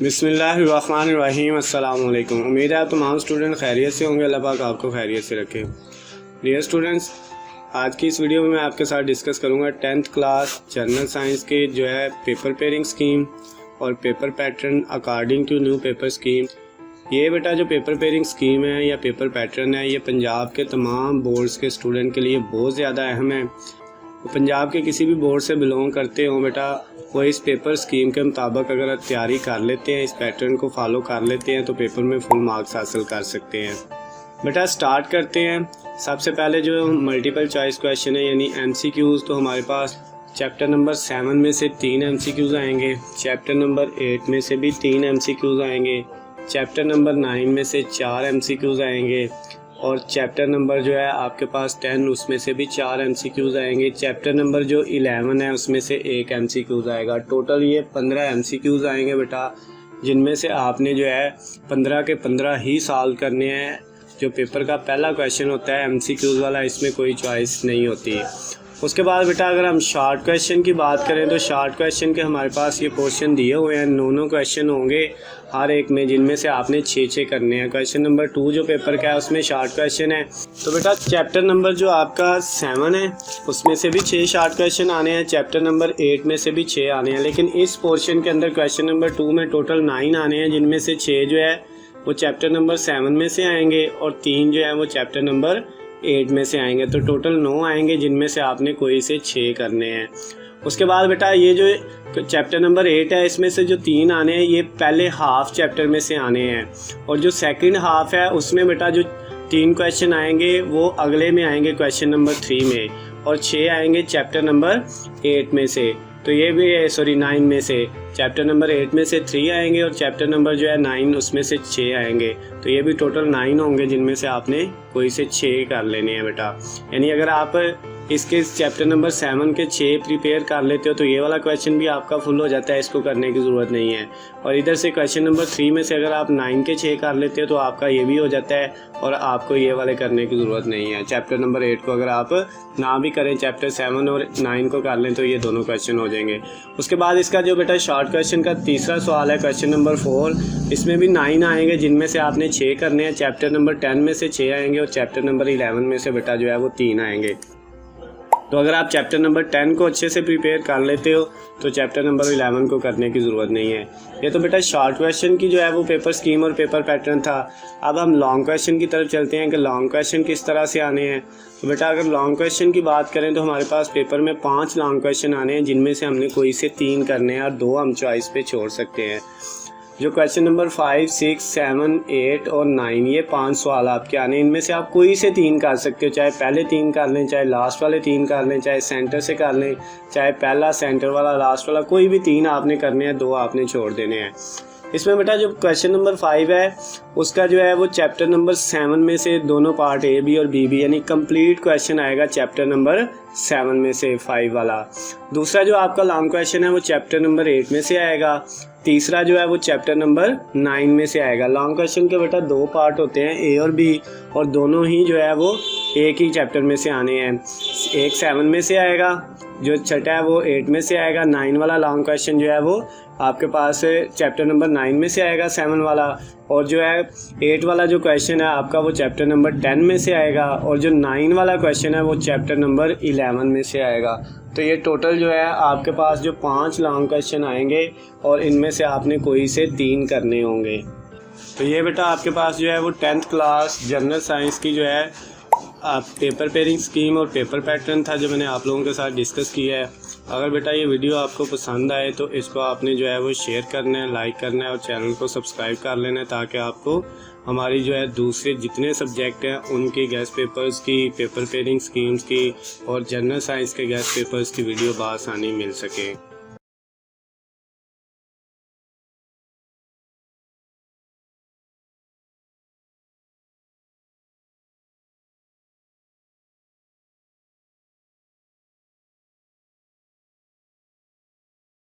बिस्मिल्लाहिर्रहमानिर्रहीम। अस्सलाम वालेकुम। उम्मीद है आप तमाम स्टूडेंट खैरियत से होंगे। अल्लाह पाक आपको खैरियत से रखे। डियर स्टूडेंट्स, आज की इस वीडियो में मैं आपके साथ डिस्कस करूंगा 10th क्लास जनरल साइंस के जो है पेपर पेयरिंग स्कीम और paper pattern according to new paper scheme. ये बेटा जो पेपर पेयरिंग स्कीम है या पेपर पैटर्न है, ये पंजाब के तमाम बोर्ड्स के स्टूडेंट के लिए बहुत ज़्यादा अहम है। पंजाब के किसी भी बोर्ड से बिलोंग करते हो बेटा, वो इस पेपर स्कीम के मुताबिक अगर तैयारी कर लेते हैं, इस पैटर्न को फॉलो कर लेते हैं, तो पेपर में फुल मार्क्स हासिल कर सकते हैं। बेटा स्टार्ट करते हैं। सबसे पहले जो मल्टीपल चॉइस क्वेश्चन है यानी MCQs, तो हमारे पास चैप्टर नंबर 7 में से 3 MCQs आएंगे, चैप्टर नंबर 8 में से भी 3 MCQs आएंगे, चैप्टर नंबर 9 में से 4 MCQs आएंगे और चैप्टर नंबर जो है आपके पास 10 उसमें से भी 4 MCQs आएंगे। चैप्टर नंबर जो 11 है उसमें से 1 MCQs आएगा। टोटल ये 15 MCQs आएंगे बेटा, जिनमें से आपने जो है 15 के 15 ही सॉल्व करने हैं। जो पेपर का पहला क्वेश्चन होता है MCQs वाला, इसमें कोई चॉइस नहीं होती। उसके बाद बेटा अगर हम शॉर्ट क्वेश्चन की बात करें तो शॉर्ट क्वेश्चन के हमारे पास ये पोर्शन दिए हुए हैं। 9 क्वेश्चन होंगे हर एक में, जिनमें से आपने 6 करने हैं। क्वेश्चन नंबर 2 जो पेपर का है उसमें शॉर्ट क्वेश्चन है। तो बेटा चैप्टर नंबर जो आपका 7 है उसमें से भी 6 शॉर्ट क्वेश्चन आने हैं, चैप्टर नंबर 8 में से भी 6 आने हैं। लेकिन इस पोर्शन के अंदर क्वेश्चन नंबर 2 में टोटल 9 आने हैं, जिनमें से 6 जो है वो चैप्टर नंबर 7 में से आएंगे और 3 जो है वो चैप्टर नंबर 8 में से आएंगे। तो टोटल 9 आएंगे, जिनमें से आपने कोई से 6 करने हैं। उसके बाद बेटा ये जो चैप्टर नंबर 8 है, इसमें से जो 3 आने हैं ये पहले हाफ चैप्टर में से आने हैं, और जो सेकंड हाफ है उसमें बेटा जो 3 क्वेश्चन आएंगे वो अगले में आएंगे क्वेश्चन नंबर 3 में, और 6 आएंगे चैप्टर नंबर 8 में से। तो ये भी 9 में से चैप्टर नंबर 8 में से 3 आएंगे और चैप्टर नंबर जो है 9 उसमें से 6 आएंगे। तो ये भी टोटल 9 होंगे, जिनमें से आपने कोई से 6 कर लेने हैं बेटा। यानी अगर आप इसके चैप्टर नंबर 7 के 6 प्रिपेयर कर लेते हो तो ये वाला क्वेश्चन भी आपका फुल हो जाता है, इसको करने की ज़रूरत नहीं है। और इधर से क्वेश्चन नंबर 3 में से अगर आप 9 के 6 कर लेते हो तो आपका ये भी हो जाता है और आपको ये वाले करने की ज़रूरत नहीं है। चैप्टर नंबर 8 को अगर आप ना भी करें, चैप्टर 7 और 9 को कर लें, तो ये दोनों क्वेश्चन हो जाएंगे। उसके बाद इसका जो बेटा शॉर्ट क्वेश्चन का तीसरा सवाल है क्वेश्चन नंबर 4, इसमें भी 9 आएंगे, जिनमें से आपने 6 करने हैं। चैप्टर नंबर 10 में से 6 आएंगे और चैप्टर नंबर 11 में से बेटा जो है वो 3 आएंगे। तो अगर आप चैप्टर नंबर 10 को अच्छे से प्रिपेयर कर लेते हो तो चैप्टर नंबर 11 को करने की ज़रूरत नहीं है। ये तो बेटा शॉर्ट क्वेश्चन की जो है वो पेपर स्कीम और पेपर पैटर्न था। अब हम लॉन्ग क्वेश्चन की तरफ चलते हैं कि लॉन्ग क्वेश्चन किस तरह से आने हैं। तो बेटा अगर लॉन्ग क्वेश्चन की बात करें तो हमारे पास पेपर में 5 लॉन्ग क्वेश्चन आने हैं, जिनमें से हमने कोई से 3 करने हैं और 2 हम चॉइस पे छोड़ सकते हैं। जो क्वेश्चन नंबर 5, 6, 7, 8 और 9, ये 5 सवाल आपके आने हैं। इनमें से आप कोई से 3 कर सकते हो, चाहे पहले 3 कर लें, चाहे लास्ट वाले 3 कर लें, चाहे सेंटर से कर लें, चाहे पहला सेंटर वाला लास्ट वाला, कोई भी 3 आपने करने हैं, 2 आपने छोड़ देने हैं। इसमें बेटा जो क्वेश्चन नंबर 5 है उसका जो है वो चैप्टर नंबर 7 में से दोनों पार्ट A, B और B यानी कंप्लीट क्वेश्चन आएगा चैप्टर नंबर 7 में से 5 वाला। दूसरा जो आपका लॉन्ग क्वेश्चन है वो चैप्टर नंबर 8 में से आएगा। तीसरा जो है वो चैप्टर नंबर 9 में से आएगा। लॉन्ग क्वेश्चन के बेटा 2 पार्ट होते हैं, A और B, और दोनों ही जो है वो एक ही चैप्टर में से आने हैं। एक 7 में से आएगा, जो छठा है वो 8 में से आएगा। 9 वाला लॉन्ग क्वेश्चन जो है वो आपके पास चैप्टर नंबर 9 में से आएगा 7 वाला, और जो है 8 वाला जो क्वेश्चन है आपका वो चैप्टर नंबर 10 में से आएगा, और जो 9 वाला क्वेश्चन है वो चैप्टर नंबर 11 में से आएगा। तो ये टोटल जो है आपके पास जो 5 लॉन्ग क्वेश्चन आएंगे और इनमें से आपने कोई से 3 करने होंगे। तो ये बेटा आपके पास जो है वो 10th क्लास जनरल साइंस की जो है पेपर पेयरिंग स्कीम और पेपर पैटर्न था, जो मैंने आप लोगों के साथ डिस्कस किया है। अगर बेटा ये वीडियो आपको पसंद आए तो इसको आपने जो है वो शेयर करना है, लाइक करना है और चैनल को सब्सक्राइब कर लेना है, ताकि आपको हमारी जो है दूसरे जितने सब्जेक्ट हैं उनके गेस्ट पेपर्स की, पेपर पेयरिंग स्कीम्स की और जनरल साइंस के गेस्ट पेपर्स की वीडियो बआसानी मिल सके।